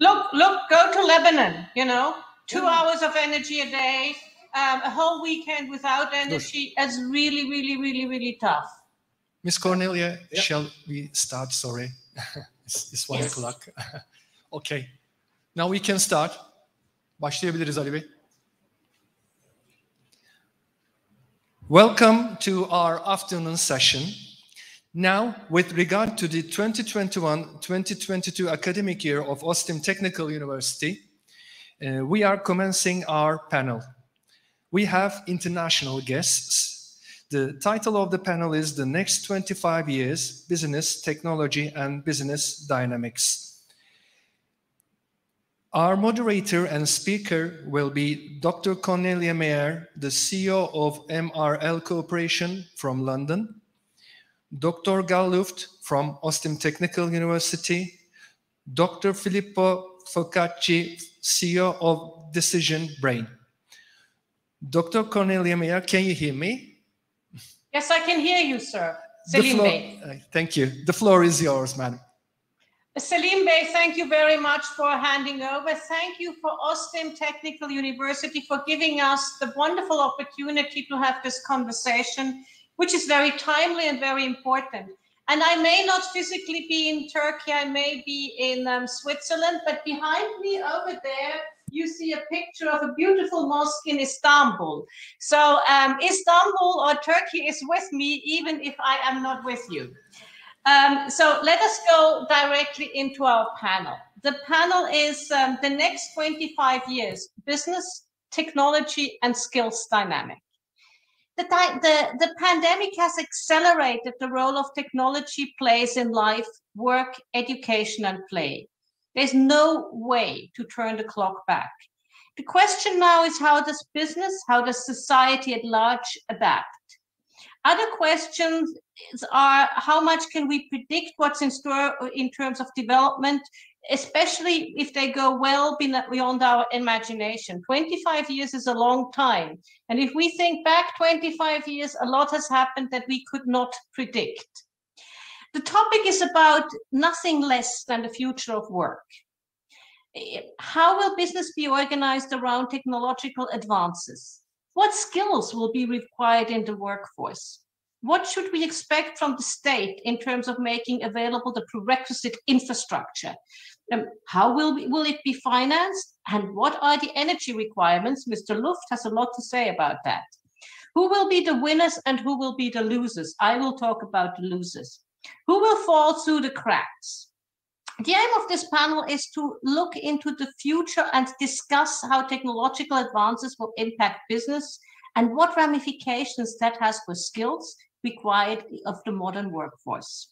Look, go to Lebanon, you know, 2 hours of energy a day, a whole weekend without energy. It's really, really, really, really tough. Miss Cornelia, shall we start? Sorry, it's 1 o'clock. Okay, now we can start. Başlayabiliriz Ali Bey. Welcome to our afternoon session. Now, with regard to the 2021-2022 academic year of OSTİM Technical University, we are commencing our panel. We have international guests. The title of the panel is The Next 25 Years, Business, Technology and Business Dynamics. Our moderator and speaker will be Dr. Cornelia Meyer, the CEO of MRL Corporation from London, Dr. Gal Luft from OSTİM Technical University, Dr. Filippo Focacci, CEO of Decision Brain. Dr. Cornelia Meyer, can you hear me? Yes, I can hear you, sir. Selim Bey. Thank you. The floor is yours, madam. Selim Bey, thank you very much for handing over. Thank you for OSTİM Technical University for giving us the wonderful opportunity to have this conversation, which is very timely and very important. And I may not physically be in Turkey, I may be in Switzerland, but behind me over there, you see a picture of a beautiful mosque in Istanbul. So Istanbul or Turkey is with me, even if I am not with you. So let us go directly into our panel. The panel is the next 25 years, business, technology, and skills dynamic. The pandemic has accelerated the role of technology plays in life, work, education, and play. There's no way to turn the clock back. The question now is, how does business, how does society at large adapt? Other questions are, how much can we predict what's in store in terms of development, especially if they go well beyond our imagination. 25 years is a long time. And if we think back 25 years, a lot has happened that we could not predict. The topic is about nothing less than the future of work. How will business be organized around technological advances? What skills will be required in the workforce? What should we expect from the state in terms of making available the prerequisite infrastructure? How will it be financed? And what are the energy requirements? Mr. Luft has a lot to say about that. Who will be the winners and who will be the losers? I will talk about the losers. Who will fall through the cracks? The aim of this panel is to look into the future and discuss how technological advances will impact business and what ramifications that has for skills required of the modern workforce.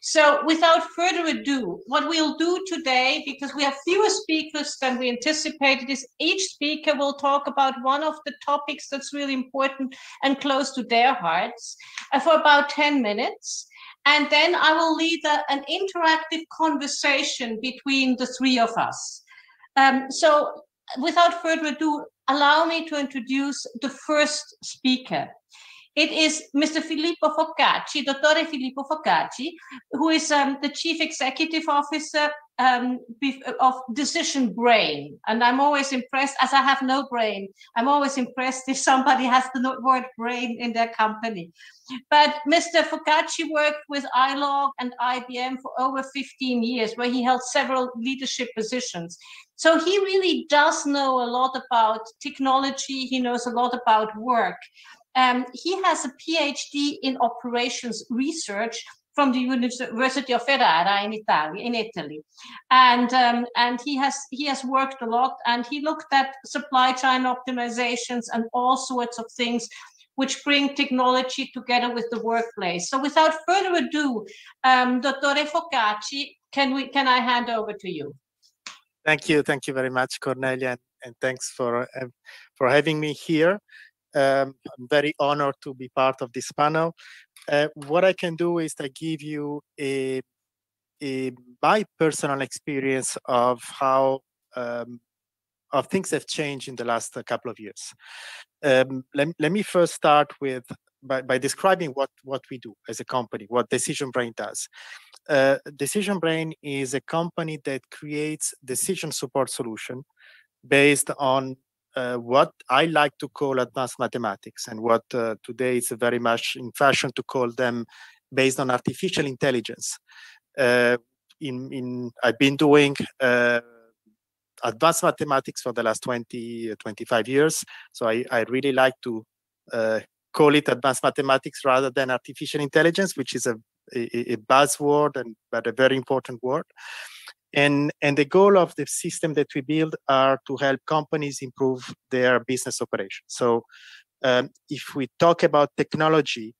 So without further ado, what we'll do today, because we have fewer speakers than we anticipated, is each speaker will talk about one of the topics that's really important and close to their hearts for about 10 minutes. And then I will lead an interactive conversation between the three of us. So without further ado, allow me to introduce the first speaker. It is Mr. Filippo Focacci, Dr. Filippo Focacci, who is the Chief Executive Officer of Decision Brain. And I'm always impressed, as I have no brain, I'm always impressed if somebody has the word brain in their company. But Mr. Focacci worked with iLog and IBM for over 15 years, where he held several leadership positions. So he really does know a lot about technology. He knows a lot about work. He has a PhD in operations research from the University of Ferrara in Italy, and he has worked a lot, and he looked at supply chain optimizations and all sorts of things which bring technology together with the workplace. So without further ado, Dr. Focacci, can I hand over to you? Thank you very much, Cornelia, and thanks for having me here. I'm very honored to be part of this panel. What I can do is to give you my personal experience of how things have changed in the last couple of years. Let me first start with by describing what we do as a company, what Decision Brain does. Decision Brain is a company that creates decision support solution based on what I like to call advanced mathematics, and what today is very much in fashion to call them based on artificial intelligence. I've been doing advanced mathematics for the last 25 years. So I really like to call it advanced mathematics rather than artificial intelligence, which is a buzzword, but a very important word. And the goal of the system that we build are to help companies improve their business operations. So if we talk about technology,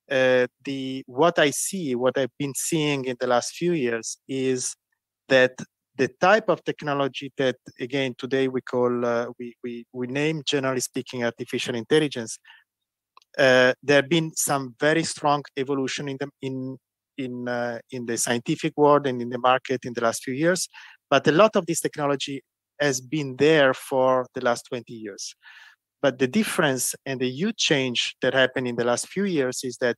what I've been seeing in the last few years is that the type of technology that, again, today we call, we name, generally speaking, artificial intelligence. There have been some very strong evolution in the scientific world and in the market in the last few years, but a lot of this technology has been there for the last 20 years. But the difference and the huge change that happened in the last few years is that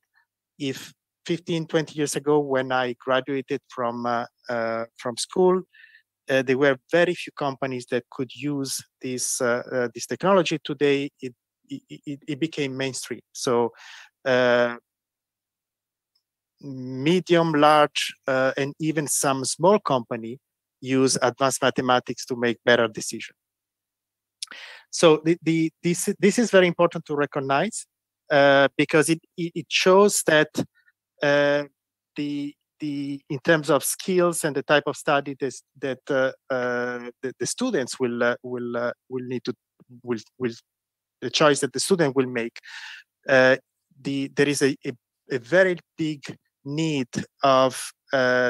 if 15, 20 years ago, when I graduated from school, there were very few companies that could use this technology. Today, it became mainstream. So medium, large, and even some small company use advanced mathematics to make better decisions. So this is very important to recognize because it shows that in terms of skills and the type of study that the students will need to the choice that the student will make, there is a very big need of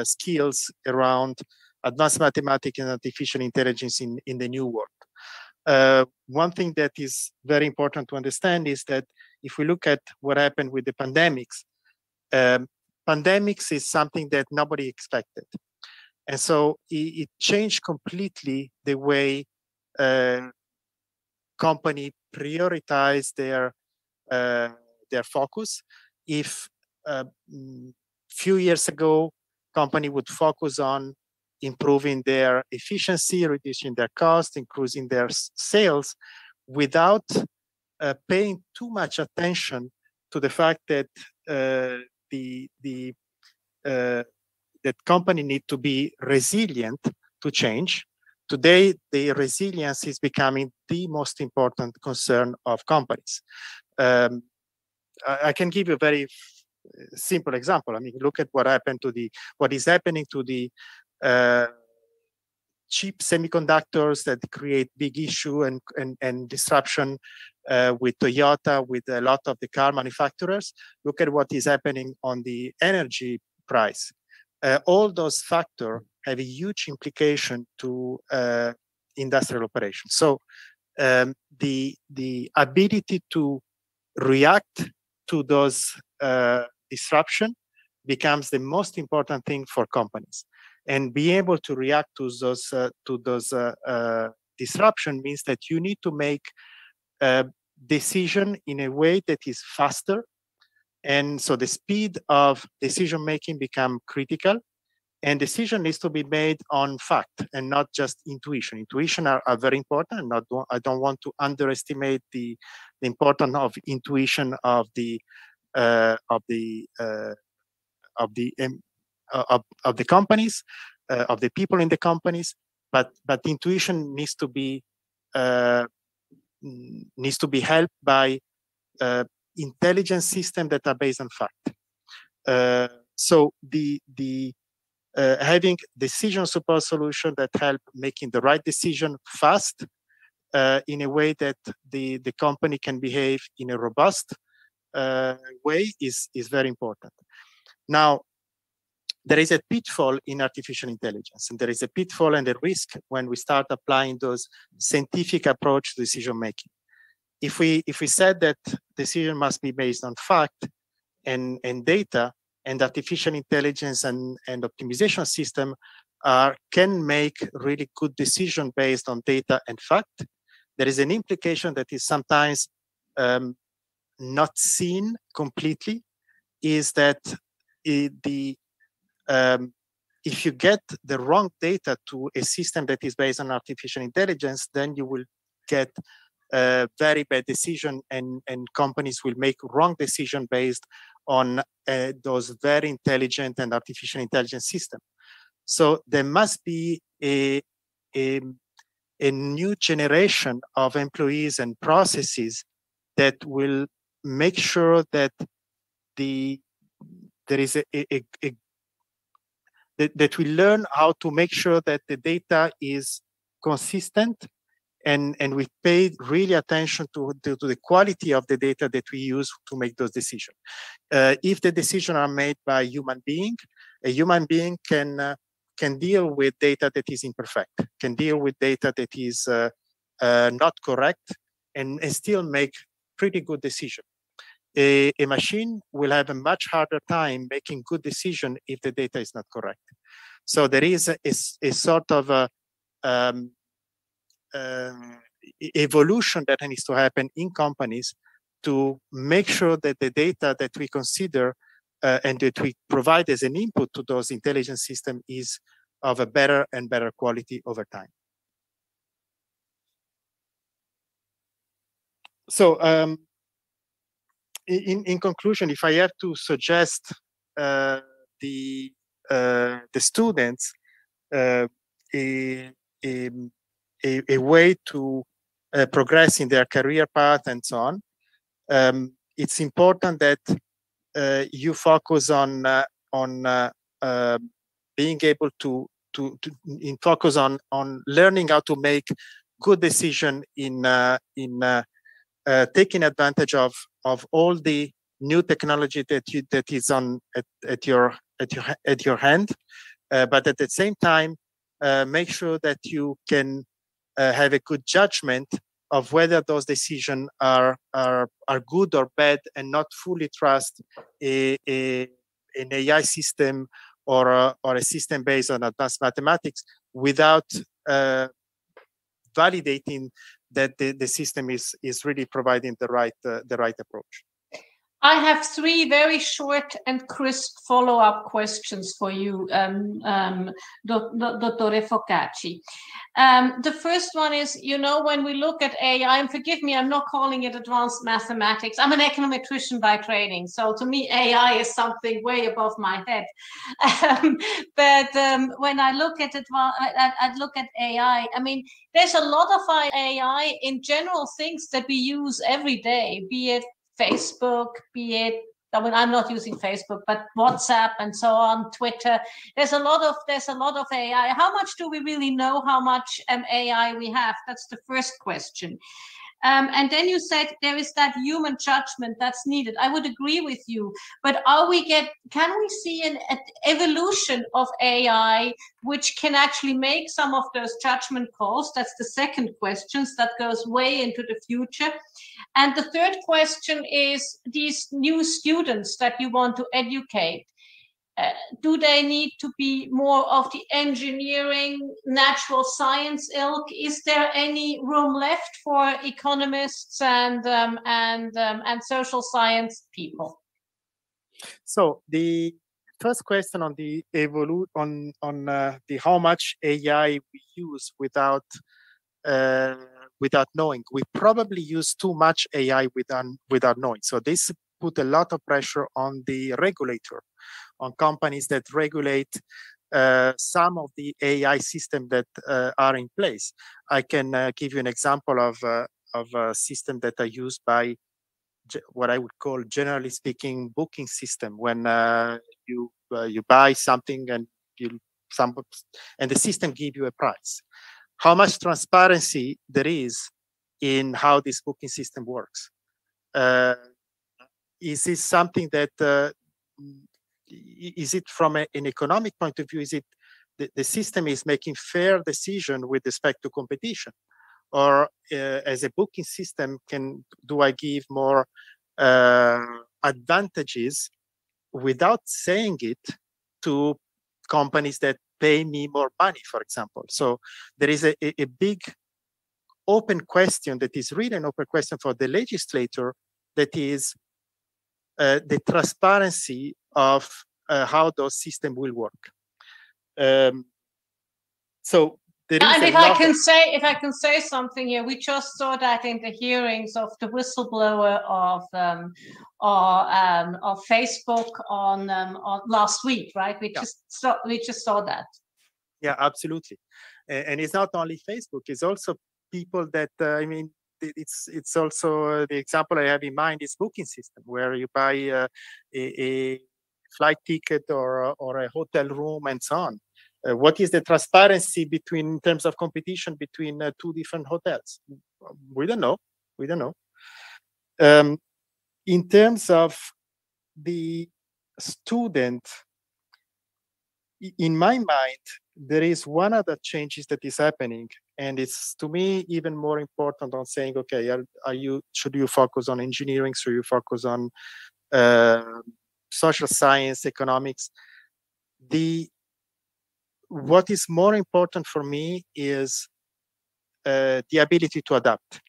skills around advanced mathematics and artificial intelligence in the new world. One thing that is very important to understand is that if we look at what happened with the pandemics, pandemics is something that nobody expected. And so it changed completely the way company prioritize their focus. If few years ago, company would focus on improving their efficiency, reducing their cost, increasing their sales, without paying too much attention to the fact that that company need to be resilient to change. Today, the resilience is becoming the most important concern of companies. I can give you a very simple example. I mean, look at what is happening to the cheap semiconductors that create big issue and disruption with Toyota, with a lot of the car manufacturers. Look at what is happening on the energy price. All those factors have a huge implication to industrial operations. So the ability to react to those disruption becomes the most important thing for companies. And being able to react to those disruption means that you need to make a decision in a way that is faster. And so the speed of decision making become critical, and decision needs to be made on fact and not just intuition. Intuition are very important. I don't want to underestimate the importance of intuition of the companies, of the people in the companies, but intuition needs to be helped by intelligent systems that are based on fact. So having decision support solution that help making the right decision fast in a way that the company can behave in a robust way is very important. Now, there is a pitfall in artificial intelligence, and there is a pitfall and a risk when we start applying those scientific approach to decision making. If we said that decision must be based on fact and data, and artificial intelligence and optimization system can make really good decision based on data and fact, there is an implication that is sometimes not seen completely is that if you get the wrong data to a system that is based on artificial intelligence, then you will get a very bad decision, and companies will make wrong decision based on those very intelligent and artificial intelligence systems. So there must be a new generation of employees and processes that will make sure that there is that we learn how to make sure that the data is consistent, and we pay really attention to the quality of the data that we use to make those decisions. If the decisions are made by a human being can deal with data that is imperfect, can deal with data that is not correct, and still make pretty good decisions. A machine will have a much harder time making good decision if the data is not correct. So there is a sort of evolution that needs to happen in companies to make sure that the data that we consider and that we provide as an input to those intelligence systems is of a better and better quality over time. So in conclusion, if I have to suggest the students a way to progress in their career path and so on, it's important that you focus on being able to focus on learning how to make good decision in taking advantage of all the new technology that is on at your hand, but at the same time make sure that you can have a good judgment of whether those decisions are good or bad, and not fully trust an AI system or a system based on advanced mathematics without validating that the system is really providing the right approach. I have three very short and crisp follow-up questions for you, Dr. Focacci. The first one is, you know, when we look at AI, and forgive me, I'm not calling it advanced mathematics. I'm an econometrician by training, so to me, AI is something way above my head. But when I look at AI, I mean, there's a lot of AI in general things that we use every day, be it Facebook, be it, I mean, I'm not using Facebook, but WhatsApp and so on, Twitter. There's a lot of AI. How much do we really know how much AI we have? That's the first question. And then you said there is that human judgment that's needed. I would agree with you, but can we see an evolution of AI which can actually make some of those judgment calls? That's the second question. That goes way into the future. And the third question is, these new students that you want to educate, do they need to be more of the engineering, natural science ilk? Is there any room left for economists and social science people? So the first question on the the how much AI we use without knowing. We probably use too much AI without knowing. So this put a lot of pressure on the regulator, on companies that regulate some of the AI systems that are in place. I can give you an example of a system that are used by what I would call, generally speaking, booking system. When you buy something and the system give you a price. How much transparency there is in how this booking system works? Is this something that is it from an economic point of view? Is it the system is making fair decision with respect to competition, or as a booking system, do I give more advantages without saying it to companies that pay me more money, for example? So there is a big open question that is really an open question for the legislator that is the transparency of how those systems will work. So there is and if I can say something here, we just saw that in the hearings of the whistleblower of Facebook on last week, right? We just saw that. Yeah, absolutely. And it's not only Facebook; it's also people that I mean, it's also the example I have in mind is booking system, where you buy a flight ticket or a hotel room and so on. What is the transparency between, in terms of competition between two different hotels? We don't know. We don't know. In terms of the student, in my mind, there is one other changes that is happening, and it's to me even more important on saying, okay, should you focus on engineering? Should you focus on social science, economics? What is more important for me is the ability to adapt.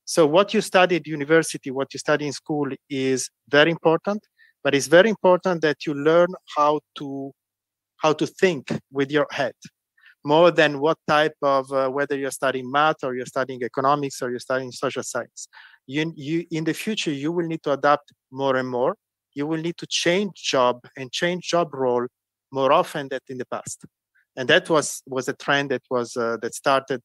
So what you study at university, what you study in school is very important, but it's very important that you learn how to think with your head, more than what type of, whether you're studying math or you're studying economics or you're studying social science. You in the future, you will need to adapt more and more. You will need to change job and change job role more often than in the past. And that was a trend that was that started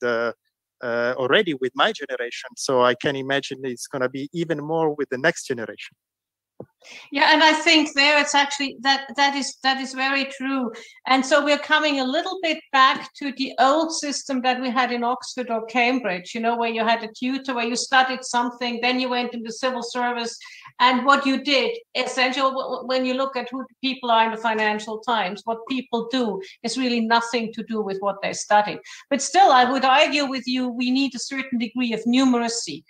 already with my generation. So I can imagine it's going to be even more with the next generation. Yeah, and I think there it's actually that is very true. And so we're coming a little bit back to the old system that we had in Oxford or Cambridge, you know, where you had a tutor, where you studied something, then you went into civil service, and what you did essentially, when you look at who people are in the Financial Times, what people do is really nothing to do with what they studied. But still, I would argue with you, we need a certain degree of numeracy.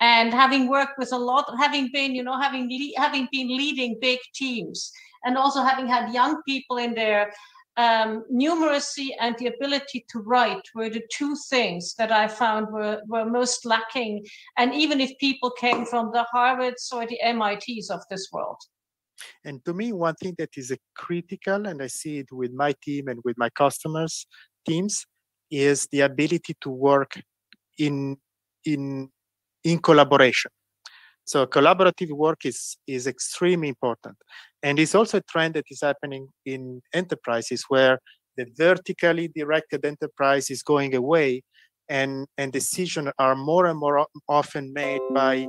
And having worked with a lot, having been, you know, having been leading big teams, and also having had young people in there, numeracy and the ability to write were the two things that I found were most lacking. And even if people came from the Harvards or the MITs of this world. And to me, one thing that is critical, and I see it with my team and with my customers' teams, is the ability to work in collaboration. So collaborative work is extremely important. And it's also a trend that is happening in enterprises, where the vertically directed enterprise is going away, and decisions are more and more often made by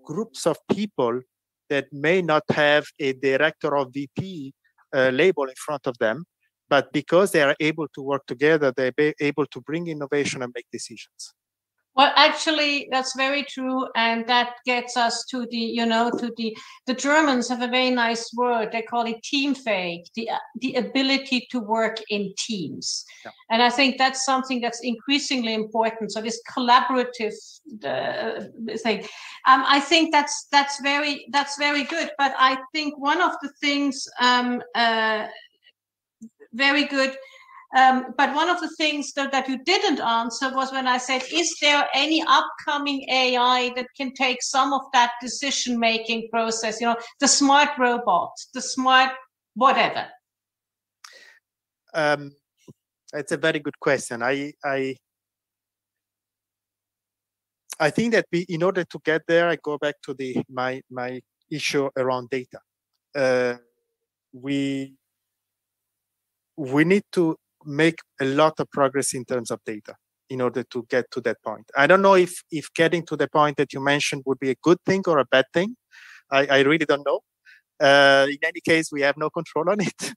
groups of people that may not have a director or VP label in front of them, but because they are able to work together, they're able to bring innovation and make decisions. Well, actually, that's very true, and that gets us to the, you know, the Germans have a very nice word. They call it teamfähig, the ability to work in teams. Yeah. And I think that's something that's increasingly important. So this collaborative thing, I think that's very good. But I think one of the things very good. But one of the things that you didn't answer was when I said, is there any upcoming AI that can take some of that decision-making process, you know, the smart robot, the smart whatever? It's a very good question. I think that in order to get there, I go back to my issue around data. We need to make a lot of progress in terms of data in order to get to that point. I don't know if getting to the point that you mentioned would be a good thing or a bad thing. I really don't know. In any case, we have no control on it.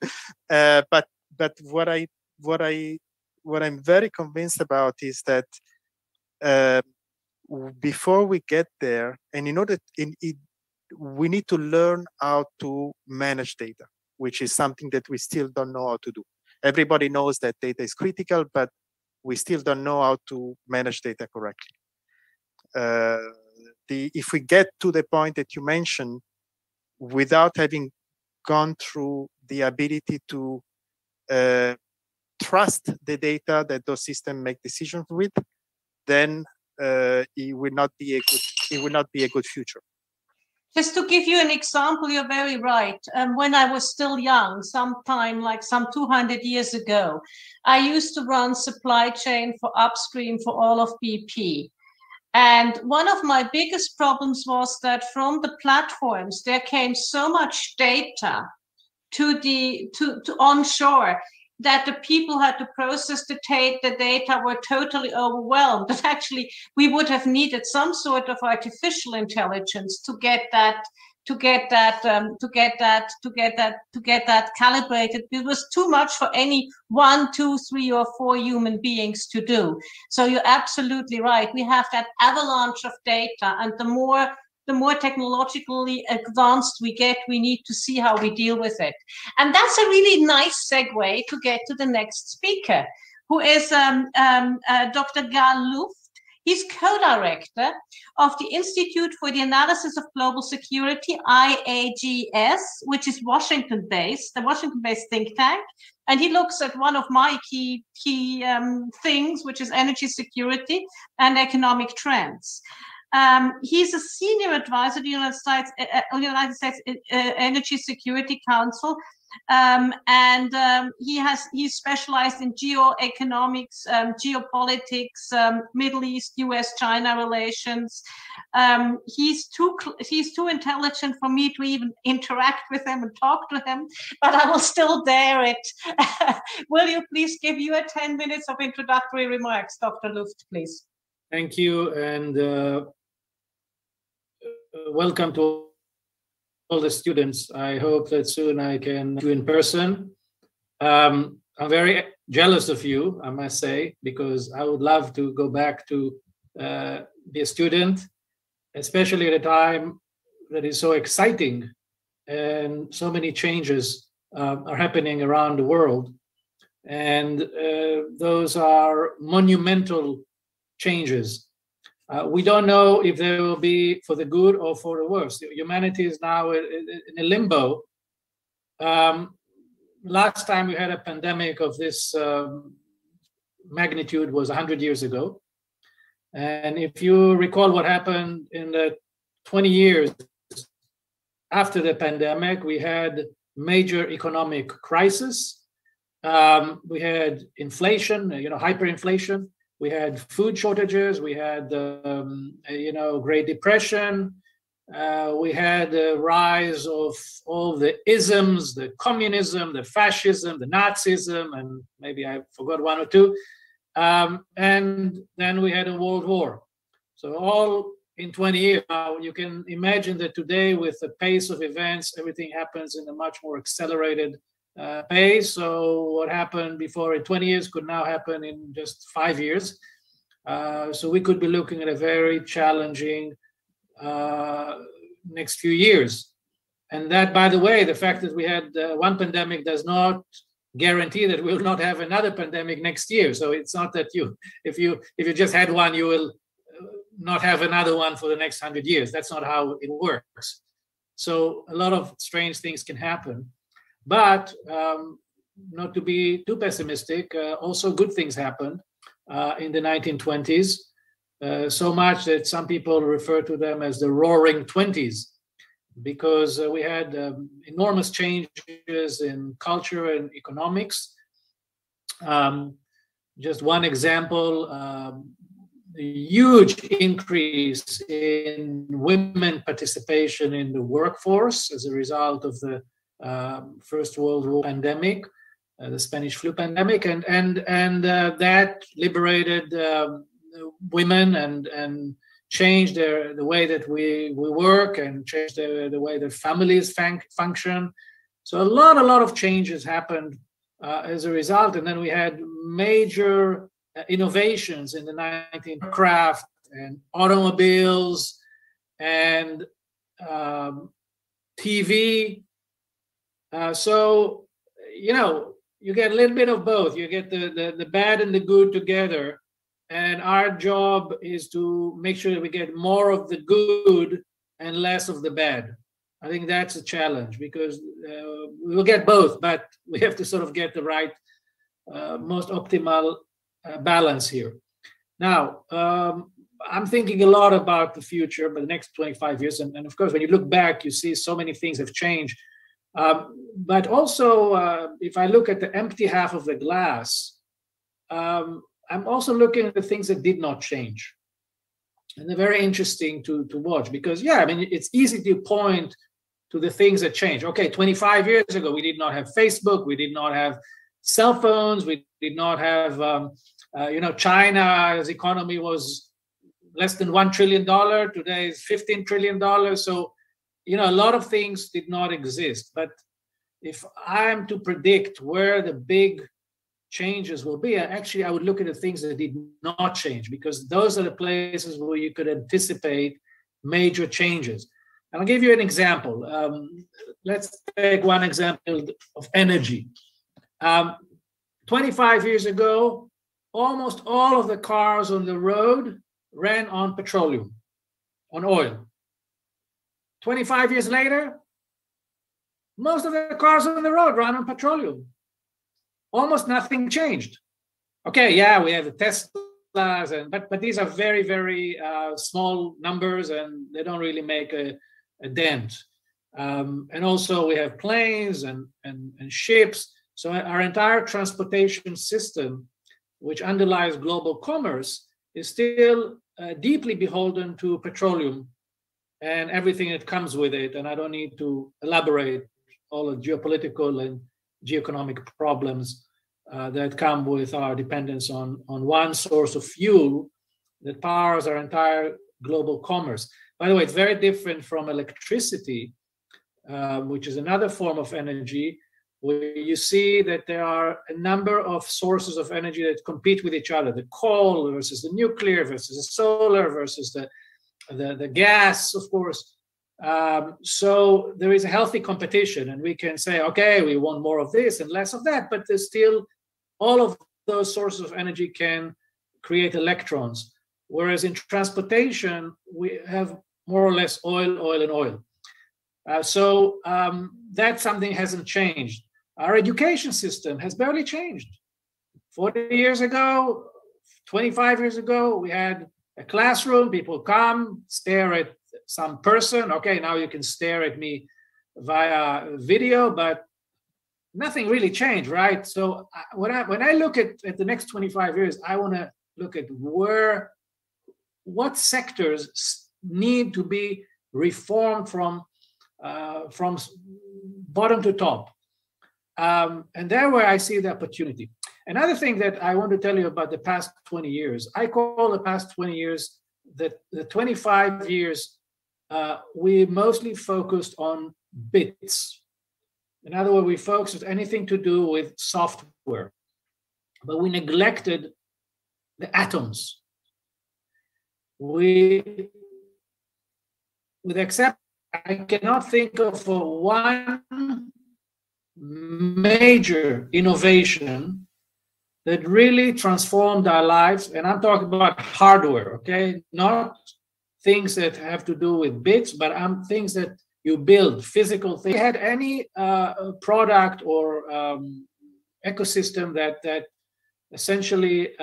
But what I'm very convinced about is that before we get there, and we need to learn how to manage data, which is something that we still don't know how to do. Everybody knows that data is critical, but we still don't know how to manage data correctly. If we get to the point that you mentioned, without having gone through the ability to trust the data that those systems make decisions with, then it will not be a good future. Just to give you an example, you're very right. When I was still young, sometime like some 200 years ago, I used to run supply chain for upstream for all of BP. And one of my biggest problems was that from the platforms, there came so much data to onshore that the people had to process the data were totally overwhelmed. That actually we would have needed some sort of artificial intelligence to get that calibrated. It was too much for any 1, 2, 3, or 4 human beings to do. So you're absolutely right. We have that avalanche of data, and the more technologically advanced we get, we need to see how we deal with it. And that's a really nice segue to get to the next speaker, who is Dr. Gal Luft. He's co-director of the Institute for the Analysis of Global Security, IAGS, which is Washington-based, the Washington-based think tank. And he looks at one of my key things, which is energy security and economic trends. He's a senior advisor to the United States Energy Security Council, and he's specialized in geoeconomics, geopolitics, Middle East, U.S.-China relations. He's too intelligent for me to even interact with him and talk to him, but I will still dare it. Will you please give you 10 minutes of introductory remarks, Dr. Luft, please? Thank you, and welcome to all the students. I hope that soon I can do in person. I'm very jealous of you, I must say, because I would love to go back to be a student, especially at a time that is so exciting and so many changes are happening around the world. And those are monumental changes. We don't know if they will be for the good or for the worse. Humanity is now in a limbo. Last time we had a pandemic of this magnitude was 100 years ago. And if you recall what happened in the 20 years after the pandemic, we had major economic crisis. We had inflation, hyperinflation. We had food shortages. We had, Great Depression. We had the rise of all the isms, the communism, the fascism, the Nazism, and maybe I forgot one or two. And then we had a world war. So all in 20 years. Now you can imagine that today, with the pace of events, everything happens in a much more accelerated pace. So what happened before in 20 years could now happen in just 5 years. So we could be looking at a very challenging next few years. And that, by the way, the fact that we had one pandemic does not guarantee that we'll not have another pandemic next year. So it's not that if you just had one, you will not have another one for the next 100 years. That's not how it works. So a lot of strange things can happen. But not to be too pessimistic, also good things happened in the 1920s, so much that some people refer to them as the Roaring '20s, because we had enormous changes in culture and economics. Just one example, a huge increase in women participation in the workforce as a result of the First World War pandemic, the Spanish flu pandemic, and that liberated women and changed the way that we work and changed the way that families function. So a lot of changes happened as a result. And then we had major innovations in the 19th craft and automobiles and TV. So, you get a little bit of both. You get the bad and the good together. And our job is to make sure that we get more of the good and less of the bad. I think that's a challenge, because we will get both, but we have to sort of get the right, most optimal balance here. Now, I'm thinking a lot about the future, but the next 25 years. And of course, when you look back, you see so many things have changed. But also, if I look at the empty half of the glass, I'm also looking at the things that did not change. And they're very interesting to watch because, yeah, I mean, it's easy to point to the things that change. Okay, 25 years ago, we did not have Facebook. We did not have cell phones. We did not have, China's economy was less than $1 trillion. Today is $15 trillion. So, a lot of things did not exist. But if I'm to predict where the big changes will be, actually, I would look at the things that did not change, because those are the places where you could anticipate major changes. And I'll give you an example. Let's take one example of energy. 25 years ago, almost all of the cars on the road ran on petroleum, on oil. 25 years later, most of the cars on the road run on petroleum. Almost nothing changed. Okay, yeah, we have the Teslas, but these are very, very small numbers, and they don't really make a dent. And also we have planes and ships. So our entire transportation system, which underlies global commerce, is still deeply beholden to petroleum and everything that comes with it. And I don't need to elaborate all the geopolitical and geoeconomic problems that come with our dependence on one source of fuel that powers our entire global commerce. By the way, it's very different from electricity, which is another form of energy, where you see that there are a number of sources of energy that compete with each other: the coal versus the nuclear versus the solar versus the gas, of course. So there is a healthy competition, and we can say, okay, we want more of this and less of that, but there's still all of those sources of energy can create electrons. Whereas in transportation, we have more or less oil, and oil. So that something hasn't changed. Our education system has barely changed. 40 years ago, 25 years ago, we had a classroom, people come, stare at some person. Okay, now you can stare at me via video, but nothing really changed, right? So when I look at the next 25 years, I want to look at what sectors need to be reformed from bottom to top. And there where I see the opportunity. Another thing that I want to tell you about the past 20 years, I call the past 20 years the 25 years we mostly focused on bits. In other words, we focused on anything to do with software, but we neglected the atoms. With except, I cannot think of one major innovation that really transformed our lives. And I'm talking about hardware, okay? Not things that have to do with bits, but things that you build, physical things. We had any product or ecosystem that essentially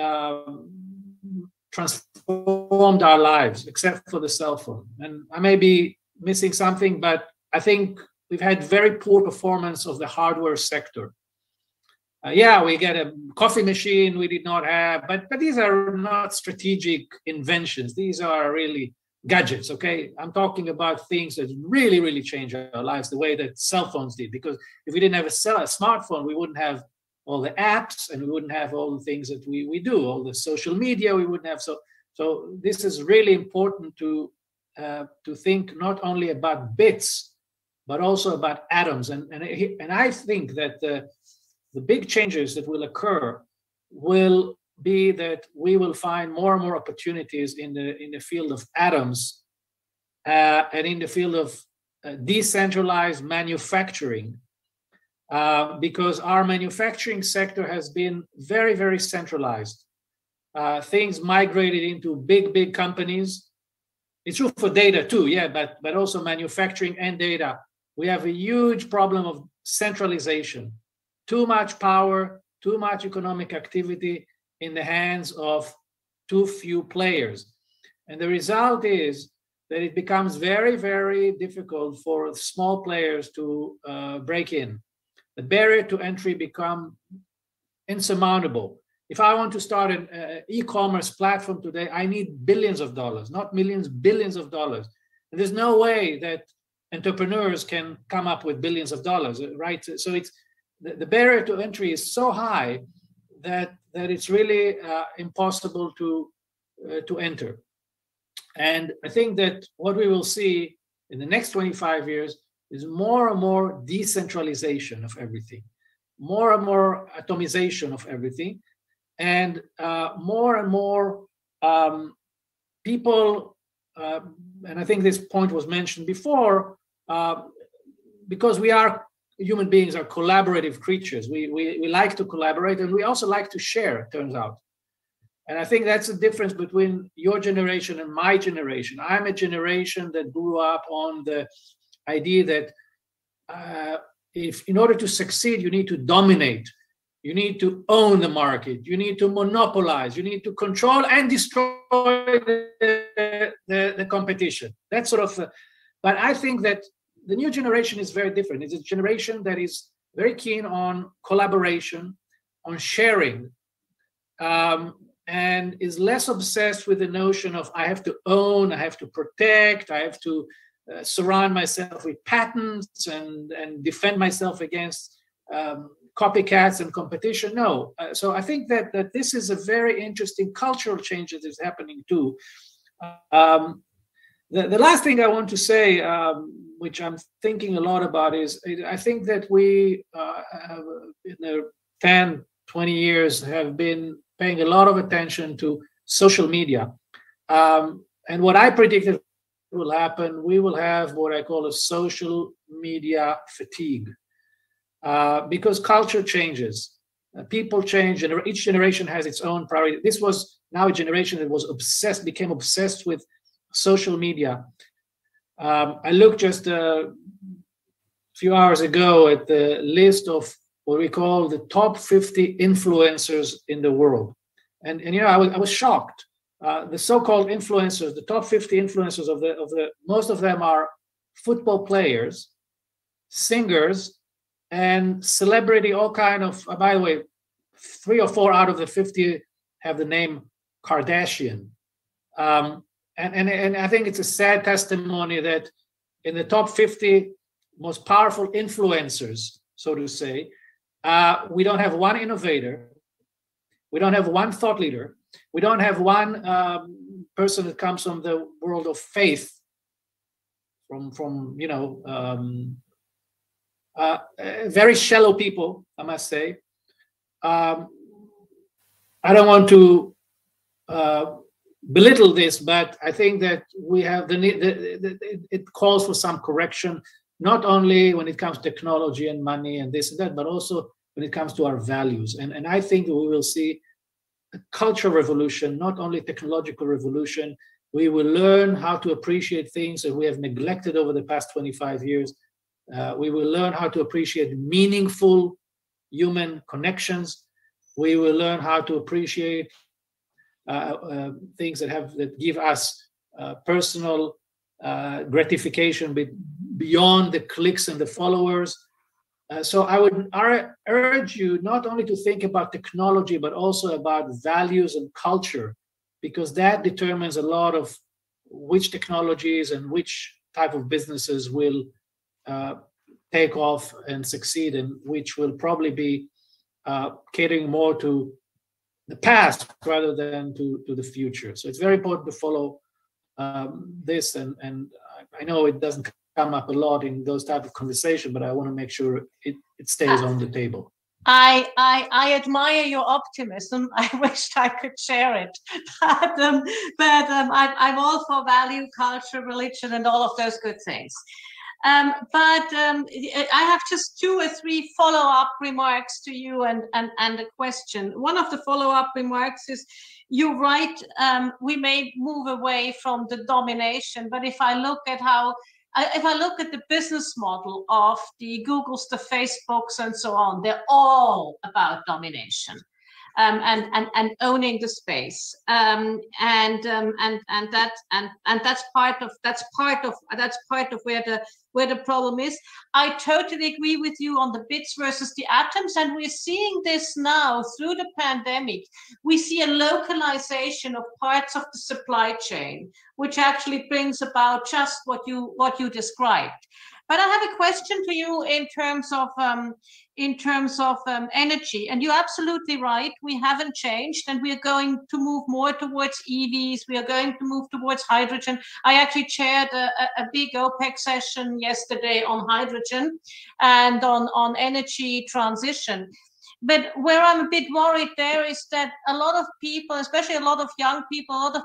transformed our lives, except for the cell phone. And I may be missing something, but I think we've had very poor performance of the hardware sector. Yeah, we get a coffee machine we did not have, but these are not strategic inventions. These are really gadgets, okay? I'm talking about things that really, really change our lives the way that cell phones did. Because if we didn't have a smartphone, we wouldn't have all the apps, and we wouldn't have all the things that we do, all the social media we wouldn't have. So this is really important to think not only about bits, but also about atoms. And I think that the big changes that will occur will be that we will find more and more opportunities in the field of atoms and in the field of decentralized manufacturing, because our manufacturing sector has been very, very centralized. Things migrated into big companies. It's true for data too, yeah, but also manufacturing and data. We have a huge problem of centralization. Too much power, too much economic activity in the hands of too few players. And the result is that it becomes very, very difficult for small players to break in. The barrier to entry become insurmountable. If I want to start an e-commerce platform today, I need billions of dollars, not millions, billions of dollars. And there's no way that entrepreneurs can come up with billions of dollars, right? So it's the barrier to entry is so high that it's really impossible to enter. And I think that what we will see in the next 25 years is more and more decentralization of everything, more and more atomization of everything, and more and more people, and I think this point was mentioned before, because we are human beings are collaborative creatures. We like to collaborate, and we also like to share, it turns out. And I think that's the difference between your generation and my generation. I'm a generation that grew up on the idea that if in order to succeed, you need to dominate, you need to own the market, you need to monopolize, you need to control and destroy the competition. That's sort of, but I think that the new generation is very different. It's a generation that is very keen on collaboration, on sharing, and is less obsessed with the notion of I have to own, I have to protect, I have to surround myself with patents and defend myself against copycats and competition. No. So I think that this is a very interesting cultural change that is happening too. The last thing I want to say, which I'm thinking a lot about, is I think that we, in the 10, 20 years, have been paying a lot of attention to social media. And what I predicted will happen, we will have what I call a social media fatigue, because culture changes, people change, and each generation has its own priority. This was now a generation that was obsessed, became obsessed with social media. I looked just a few hours ago at the list of what we call the top 50 influencers in the world. And you know, I was shocked. The so-called influencers, the top 50 influencers of the most of them are football players, singers, and celebrity, all kind of, by the way, 3 or 4 out of the 50 have the name Kardashian. And I think it's a sad testimony that in the top 50 most powerful influencers, so to say, we don't have one innovator, we don't have one thought leader, we don't have one person that comes from the world of faith, from you know, very shallow people, I must say. I don't want to belittle this, but I think that we have it calls for some correction, not only when it comes to technology and money and this and that, but also when it comes to our values. And I think that we will see a cultural revolution, not only technological revolution. We will learn how to appreciate things that we have neglected over the past 25 years. We will learn how to appreciate meaningful human connections. We will learn how to appreciate things that give us personal gratification beyond the clicks and the followers. So I would urge you not only to think about technology, but also about values and culture, because that determines a lot of which technologies and which type of businesses will take off and succeed, and which will probably be catering more to the past rather than to the future. So it's very important to follow this, and I know it doesn't come up a lot in those type of conversation, but I want to make sure it stays on the table. I admire your optimism. I wished I could share it, but I'm all for value, culture, religion, and all of those good things. I have just 2 or 3 follow-up remarks to you and a question. One of the follow-up remarks is, you're right, we may move away from the domination, but if I look at the business model of the Googles, the Facebooks, and so on, they're all about domination. and owning the space. And that's part of where the problem is. I totally agree with you on the bits versus the atoms, and we're seeing this now through the pandemic. We see a localization of parts of the supply chain, which actually brings about just what you described. But I have a question to you in terms of energy, and you're absolutely right. We haven't changed, and we are going to move more towards EVs. We are going to move towards hydrogen. I actually chaired a big OPEC session yesterday on hydrogen and on energy transition. But where I'm a bit worried there is that a lot of people, especially a lot of young people, a lot of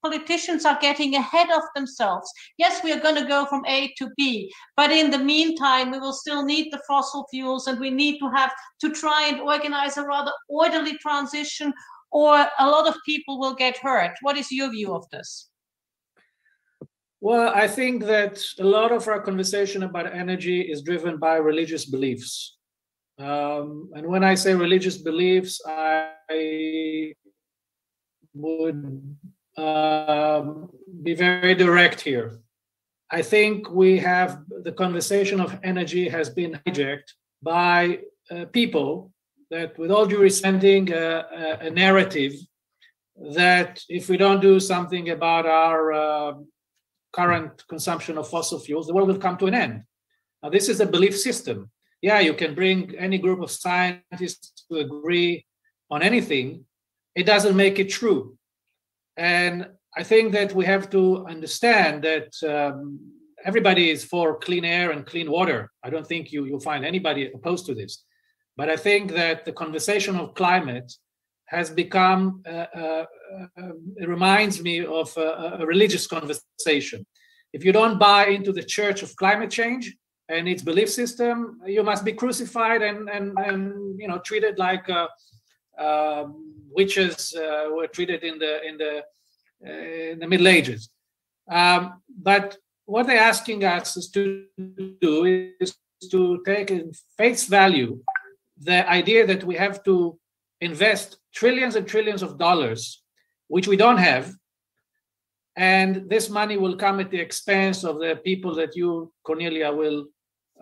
politicians are getting ahead of themselves. Yes, we are going to go from A to B, but in the meantime, we will still need the fossil fuels, and we need to try and organize a rather orderly transition, or a lot of people will get hurt. What is your view of this? Well, I think that a lot of our conversation about energy is driven by religious beliefs. And when I say religious beliefs, I would be very direct here. I think the conversation of energy has been hijacked by people that, with all due respect, a narrative that if we don't do something about our current consumption of fossil fuels, the world will come to an end. Now, this is a belief system. Yeah, you can bring any group of scientists to agree on anything. It doesn't make it true. And I think that we have to understand that everybody is for clean air and clean water. I don't think you'll find anybody opposed to this. But I think that the conversation of climate has become, it reminds me of a religious conversation. If you don't buy into the church of climate change and its belief system, you must be crucified and treated like witches were treated in the Middle Ages. But what they're asking us is to do is to take in face value the idea that we have to invest trillions and trillions of dollars, which we don't have, and this money will come at the expense of the people that you, Cornelia, will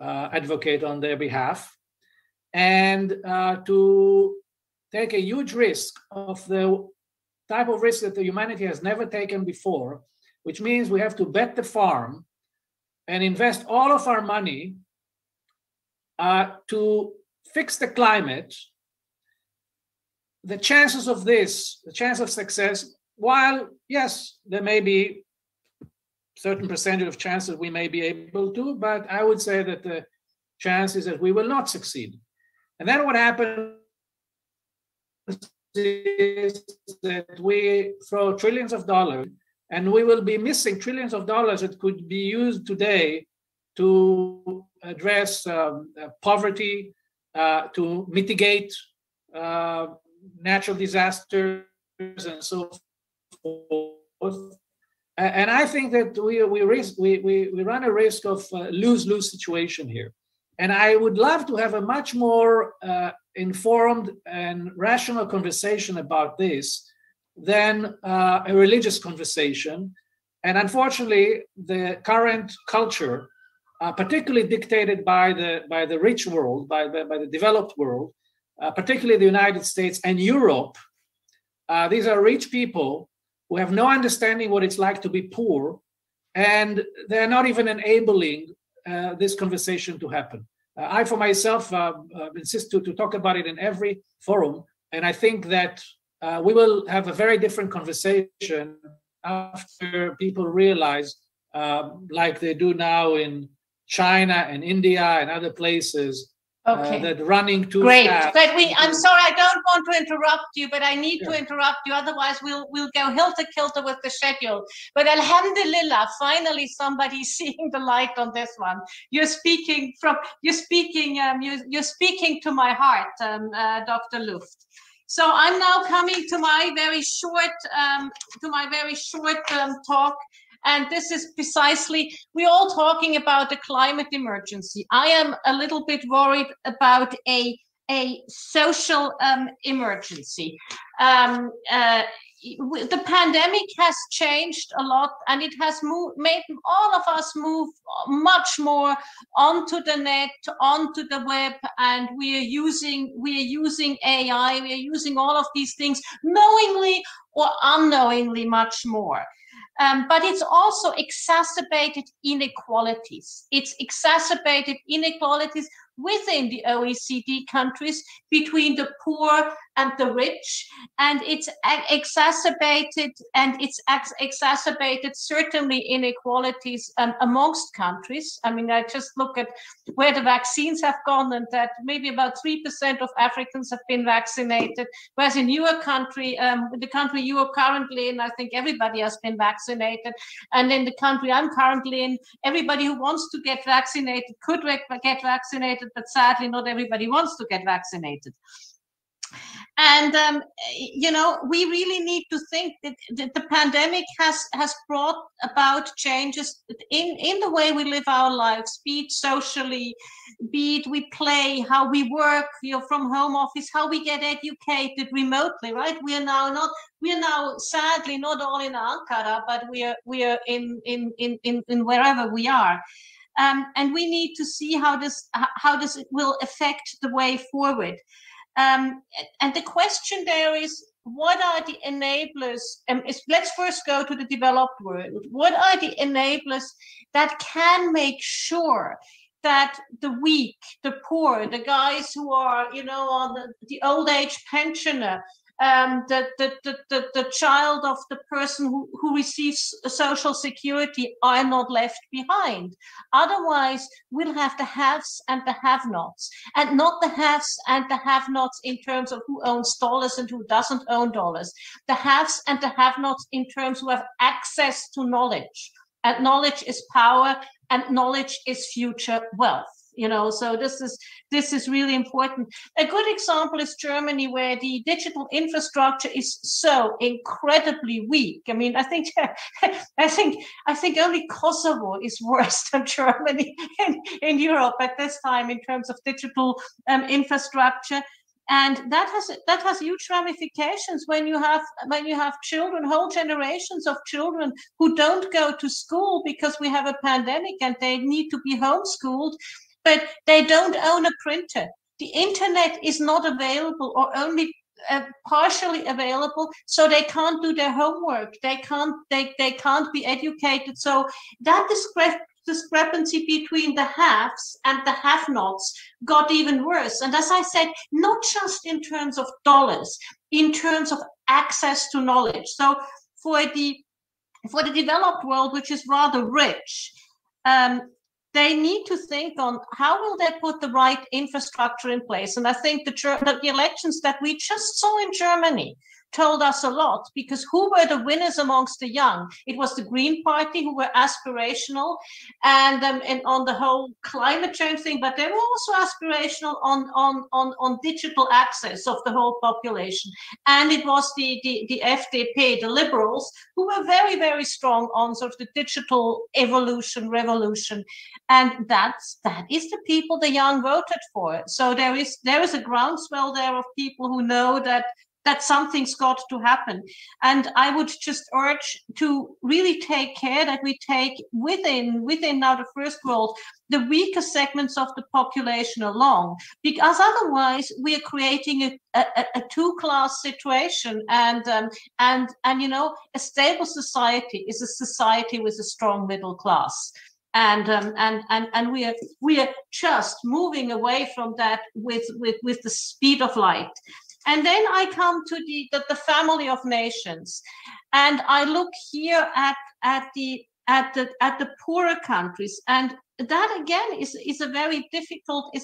advocate on their behalf, and to take a huge risk of the type of risk that the humanity has never taken before, which means we have to bet the farm and invest all of our money to fix the climate. The chances of this, the chance of success, while yes, there may be certain percentage of chances we may be able to, but I would say that the chance is that we will not succeed. And then what happens is that we throw trillions of dollars, and we will be missing trillions of dollars that could be used today to address poverty, to mitigate natural disasters and so forth. And I think that we run a risk of lose-lose situation here. And I would love to have a much more informed and rational conversation about this than a religious conversation. And unfortunately, the current culture, particularly dictated by the rich world, by the developed world, particularly the United States and Europe, these are rich people who have no understanding what it's like to be poor, and they're not even enabling this conversation to happen. I, for myself, insist to talk about it in every forum, and I think that we will have a very different conversation after people realize, like they do now in China and India and other places, that running too fast. But I'm sorry, I don't want to interrupt you, but I need to interrupt you. Otherwise, we'll go helter-kelter with the schedule. But alhamdulillah, finally somebody's seeing the light on this one. You're speaking to my heart, Dr. Luft. So I'm now coming to my very short talk. And this is precisely, we're all talking about the climate emergency. I am a little bit worried about a a social emergency. The pandemic has changed a lot, and it has made all of us move much more onto the net, onto the web, and we are using AI, we are using all of these things knowingly or unknowingly much more. But it's also exacerbated inequalities. It's exacerbated inequalities within the OECD countries between the poor and the rich, and it's exacerbated certainly inequalities amongst countries. I mean, I just look at where the vaccines have gone, and that maybe about 3% of Africans have been vaccinated, whereas in your country, the country you are currently in, I think everybody has been vaccinated, and in the country I'm currently in, everybody who wants to get vaccinated could get vaccinated, but sadly not everybody wants to get vaccinated. And you know, we really need to think that the pandemic has brought about changes in the way we live our lives, be it socially, be it we play, how we work, you know, from home office, how we get educated remotely, right? We are now sadly not all in Ankara, but we are in wherever we are. And we need to see how this will affect the way forward. And the question there is, what are the enablers? Let's first go to the developed world. What are the enablers that can make sure that the weak, the poor, the guys who are, you know, on the old age pensioner, the child of the person who receives social security are not left behind? Otherwise, we'll have the haves and the have-nots, and not the haves and the have-nots in terms of who owns dollars and who doesn't own dollars. The haves and the have-nots in terms who have access to knowledge, and knowledge is power, and knowledge is future wealth. You know, so this is really important. A good example is Germany, where the digital infrastructure is so incredibly weak. I mean, I think only Kosovo is worse than Germany in Europe at this time in terms of digital infrastructure. And that has huge ramifications when you have children, whole generations of children who don't go to school because we have a pandemic and they need to be homeschooled, but they don't own a printer. The internet is not available, or only partially available, so they can't do their homework. They can't be educated. So that discrepancy between the haves and the have-nots got even worse. And as I said, not just in terms of dollars, in terms of access to knowledge. So for the developed world, which is rather rich, they need to think on how will they put the right infrastructure in place. And I think the elections that we just saw in Germany told us a lot, because who were the winners amongst the young? It was the Green Party, who were aspirational and on the whole climate change thing, but they were also aspirational on digital access of the whole population. And it was the FDP, the liberals, who were very, very strong on sort of the digital revolution. And that is the people the young voted for. So there is a groundswell there of people who know that something's got to happen. And I would just urge to really take care that we take within now the first world, the weaker segments of the population along, because otherwise we are creating a two-class situation. And you know, a stable society is a society with a strong middle class. And we are just moving away from that with the speed of light. And then I come to the family of nations, and I look here at the poorer countries, and that again is a very difficult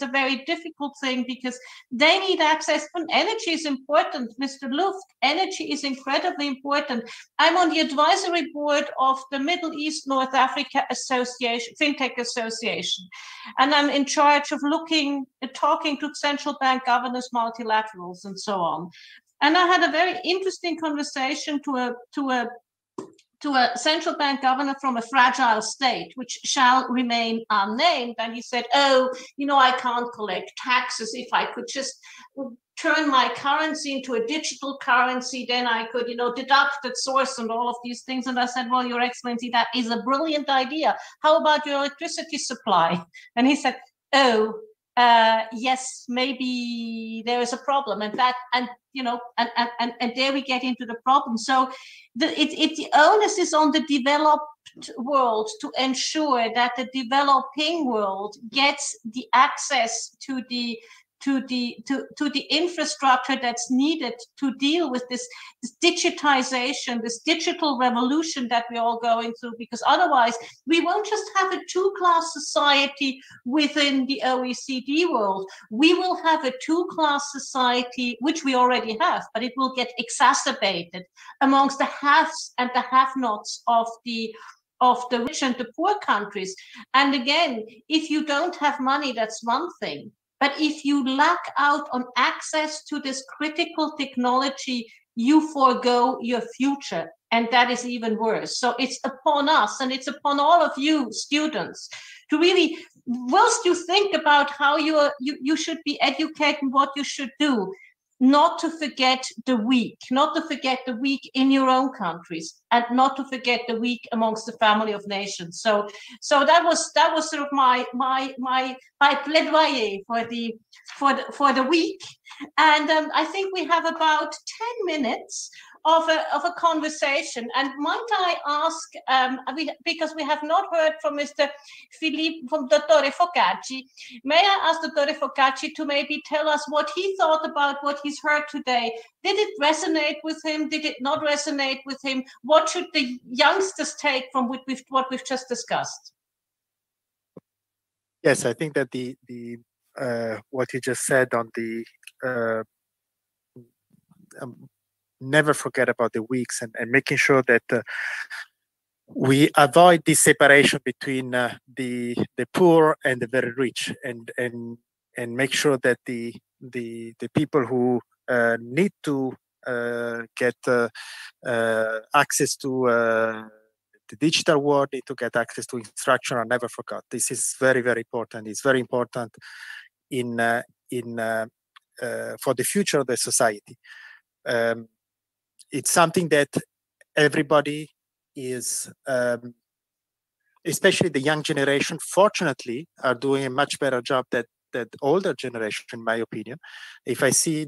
thing, because they need access. And energy is important, Mr. Luft. Energy is incredibly important. I'm on the advisory board of the Middle East North Africa Association, FinTech Association, and I'm in charge of talking to central bank governors, multilaterals, and so on. And I had a very interesting conversation to a central bank governor from a fragile state, which shall remain unnamed. And he said, oh, you know, I can't collect taxes. If I could just turn my currency into a digital currency, then I could, you know, deduct at source and all of these things. And I said, well, Your Excellency, that is a brilliant idea. How about your electricity supply? And he said, oh, yes, maybe there is a problem, and that, and you know, and there we get into the problem. So the onus is on the developed world to ensure that the developing world gets the access to the infrastructure that's needed to deal with this digitization, this digital revolution that we're all going through, because otherwise we won't just have a two-class society within the OECD world. We will have a two-class society, which we already have, but it will get exacerbated amongst the haves and the have-nots of the rich and the poor countries. And again, if you don't have money, that's one thing. But if you lack out on access to this critical technology, you forego your future. And that is even worse. So it's upon us, and it's upon all of you students to really, whilst you think about how you should be educated and what you should do, not to forget the weak, not to forget the weak in your own countries, and not to forget the weak amongst the family of nations. So that was sort of my plaidoyer for the week. And I think we have about 10 minutes of a conversation. And might I ask, because we have not heard from Mr. Philippe, from Dottore Focacci, may I ask Dottore Focacci to maybe tell us what he thought about what he's heard today? Did it resonate with him? Did it not resonate with him? What should the youngsters take from what we've just discussed? Yes, I think that the what you just said on the never forget about the weaks, and making sure that we avoid this separation between the poor and the very rich, and make sure that the people who need to get access to the digital world, need to get access to instruction, are never forgot. This is very, very important. It's very important in for the future of the society. It's something that everybody is, especially the young generation, fortunately, are doing a much better job than the older generation, in my opinion. If I see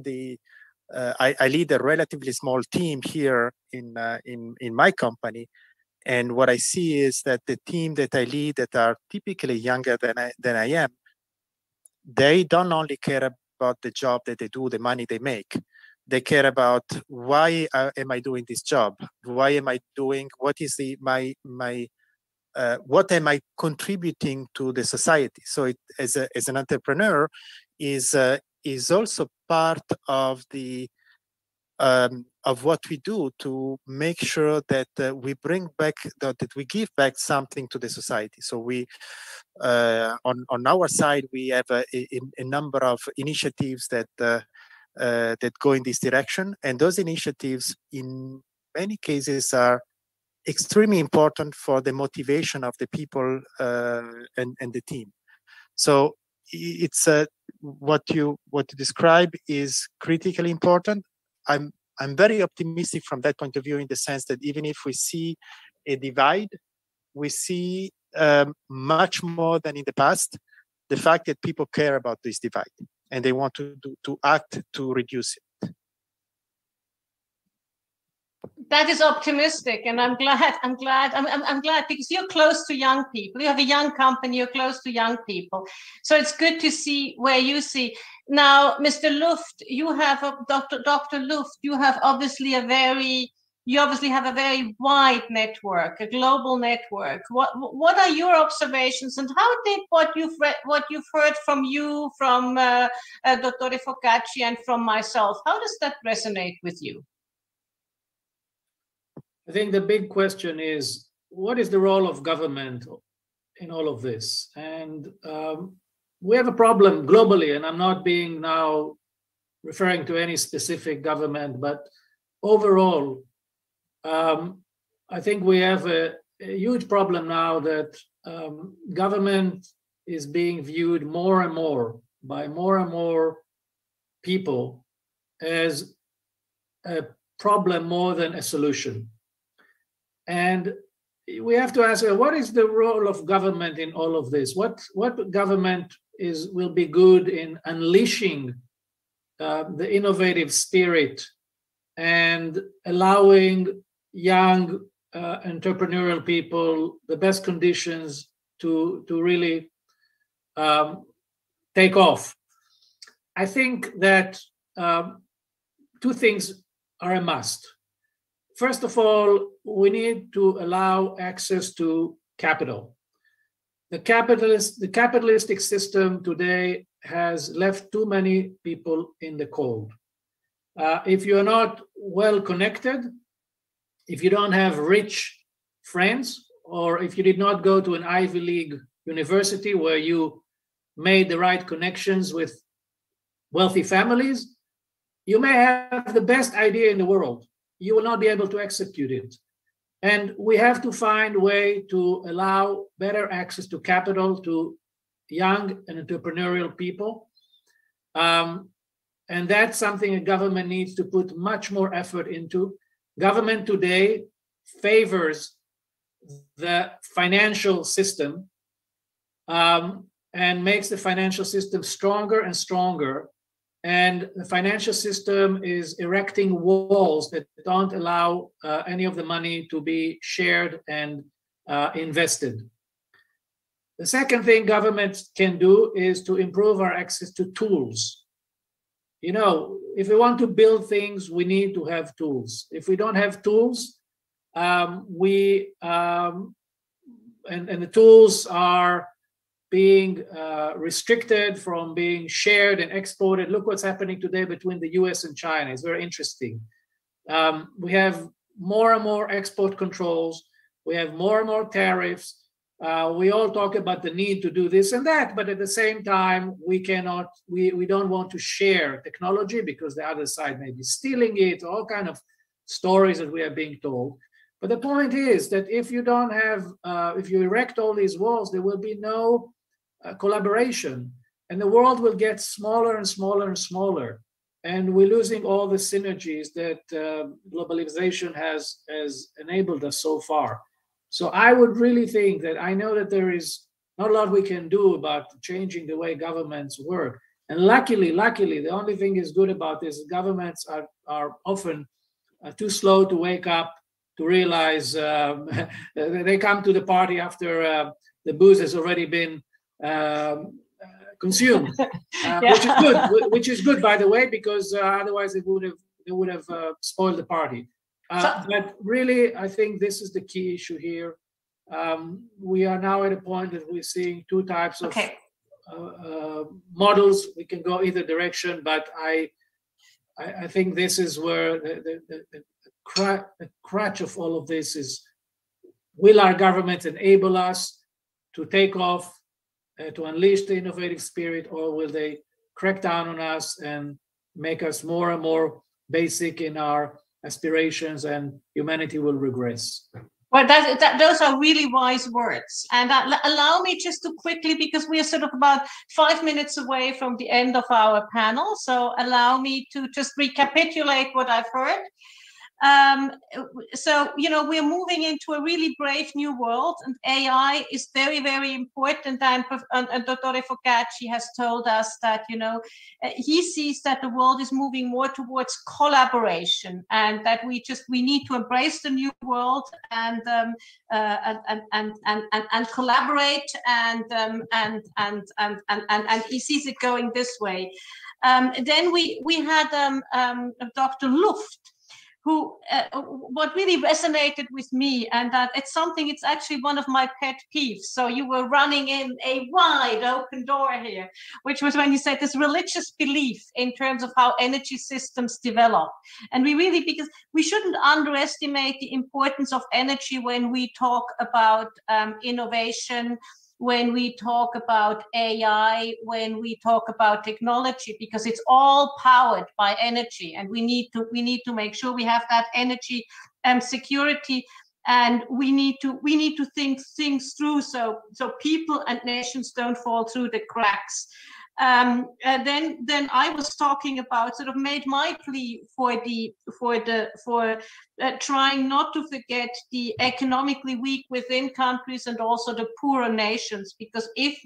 I lead a relatively small team here in my company, and what I see is that the team that I lead, that are typically younger than I am, they don't only care about the job that they do, the money they make. They care about, why am I doing this job? Why am I doing? What is what am I contributing to the society? So it, as an entrepreneur, is also part of the of what we do to make sure that we bring back, that we give back something to the society. So we, on our side, we have a number of initiatives that go in this direction, and those initiatives, in many cases, are extremely important for the motivation of the people and the team. So it's what you describe is critically important. I'm very optimistic from that point of view, in the sense that even if we see a divide, we see much more than in the past the fact that people care about this divide, and they want to act to reduce it. That is optimistic, and I'm glad because you're close to young people. You have a young company, you're close to young people. So it's good to see where you see. Now, Mr. Luft, you have Dr. Luft, you obviously have a very wide network, a global network. What are your observations, and how did what you've heard from you, from Dottore Focacci, and from myself, how does that resonate with you? I think the big question is, what is the role of government in all of this? And we have a problem globally, and I'm not being now referring to any specific government, but overall, I think we have a huge problem now that government is being viewed more and more by more and more people as a problem more than a solution. And we have to ask, what is the role of government in all of this? What government will be good in unleashing the innovative spirit and allowing young entrepreneurial people the best conditions to really take off? I think that two things are a must. First of all, we need to allow access to capital. The capitalistic system today has left too many people in the cold. If you're not well connected, if you don't have rich friends, or if you did not go to an Ivy League university where you made the right connections with wealthy families, you may have the best idea in the world. You will not be able to execute it. And we have to find a way to allow better access to capital to young and entrepreneurial people. And that's something a government needs to put much more effort into. Government today favors the financial system and makes the financial system stronger and stronger. And the financial system is erecting walls that don't allow any of the money to be shared and invested. The second thing governments can do is to improve our access to tools. You know, if we want to build things, we need to have tools. If we don't have tools, and the tools are being restricted from being shared and exported. Look what's happening today between the US and China. It's very interesting. We have more and more export controls. We have more and more tariffs. We all talk about the need to do this and that, but at the same time, we don't want to share technology because the other side may be stealing it, all kind of stories that we are being told. But the point is that if you don't have, if you erect all these walls, there will be no collaboration, and the world will get smaller and smaller and smaller, and we're losing all the synergies that globalization has enabled us so far. So I would really think that, I know that there is not a lot we can do about changing the way governments work, and luckily the only thing is good about this, governments are often too slow to wake up to realize they come to the party after the booze has already been consumed, Yeah. which is good, by the way, because otherwise it would have spoiled the party. But really, I think this is the key issue here. We are now at a point that we're seeing two types of models. We can go either direction, but I think this is where the crutch of all of this is: will our government enable us to take off, to unleash the innovative spirit, or will they crack down on us and make us more and more basic in our aspirations, and humanity will regress? Well, those are really wise words. And allow me just to quickly, because we are sort of about 5 minutes away from the end of our panel, so allow me to just recapitulate what I've heard. So, you know, we're moving into a really brave new world, and AI is very, very important. And Dr. Focacci has told us that, you know, he sees that the world is moving more towards collaboration, and that we need to embrace the new world and collaborate, and he sees it going this way. Then we had Dr. Luft, who what really resonated with me, and that it's actually one of my pet peeves. So you were running in a wide open door here, which was when you said this religious belief in terms of how energy systems develop. And because we shouldn't underestimate the importance of energy when we talk about innovation, when we talk about AI, when we talk about technology, because it's all powered by energy, and we need to make sure we have that energy security. and we need to think things through so people and nations don't fall through the cracks. And then I was talking about, sort of made my plea for trying not to forget the economically weak within countries and also the poorer nations, because if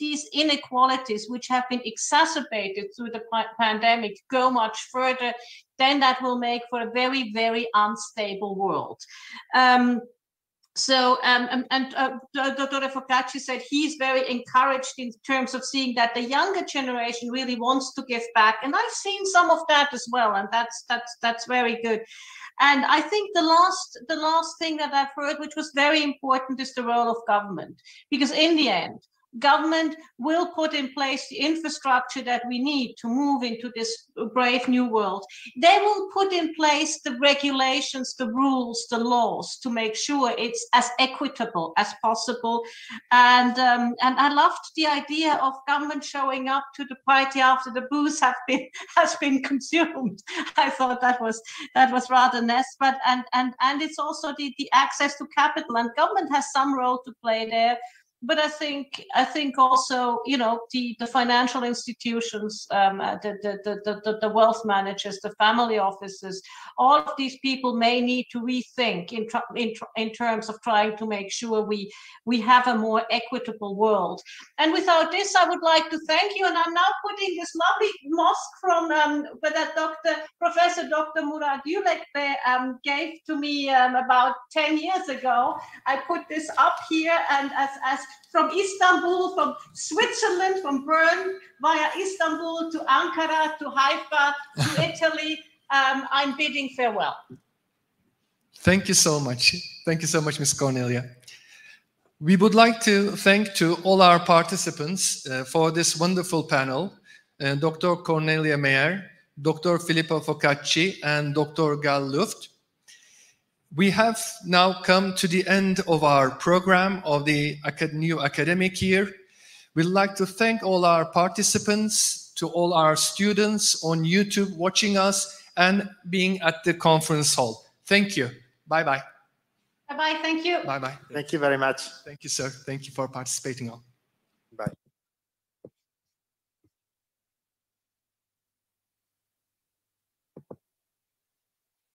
these inequalities, which have been exacerbated through the pandemic, go much further, then that will make for a very, very unstable world. Dr. Focacci said he's very encouraged in terms of seeing that the younger generation really wants to give back, and I've seen some of that as well, and that's very good. And I think the last thing that I've heard, which was very important, is the role of government, because in the end, government will put in place the infrastructure that we need to move into this brave new world. They will put in place the regulations, the rules, the laws to make sure it's as equitable as possible. And I loved the idea of government showing up to the party after the booze has been consumed. I thought that was rather nice. But and it's also the access to capital, and government has some role to play there. But I think also, you know, the financial institutions, the wealth managers, the family offices, all of these people may need to rethink in terms of trying to make sure we have a more equitable world. And without this, I would like to thank you. And I'm now putting this lovely mosque from that Professor Dr. Murat Yulek gave to me about 10 years ago. I put this up here, and as from Istanbul, from Switzerland, from Bern, via Istanbul to Ankara, to Haifa, to Italy, I'm bidding farewell. Thank you so much. Thank you so much, Ms. Cornelia. We would like to thank to all our participants for this wonderful panel, Dr. Cornelia Meyer, Dr. Filippo Focacci, and Dr. Gal Luft. We have now come to the end of our program of the new academic year. We'd like to thank all our participants, to all our students on YouTube watching us and being at the conference hall. Thank you. Bye-bye. Bye-bye. Thank you. Bye-bye. Thank you very much. Thank you, sir. Thank you for participating all.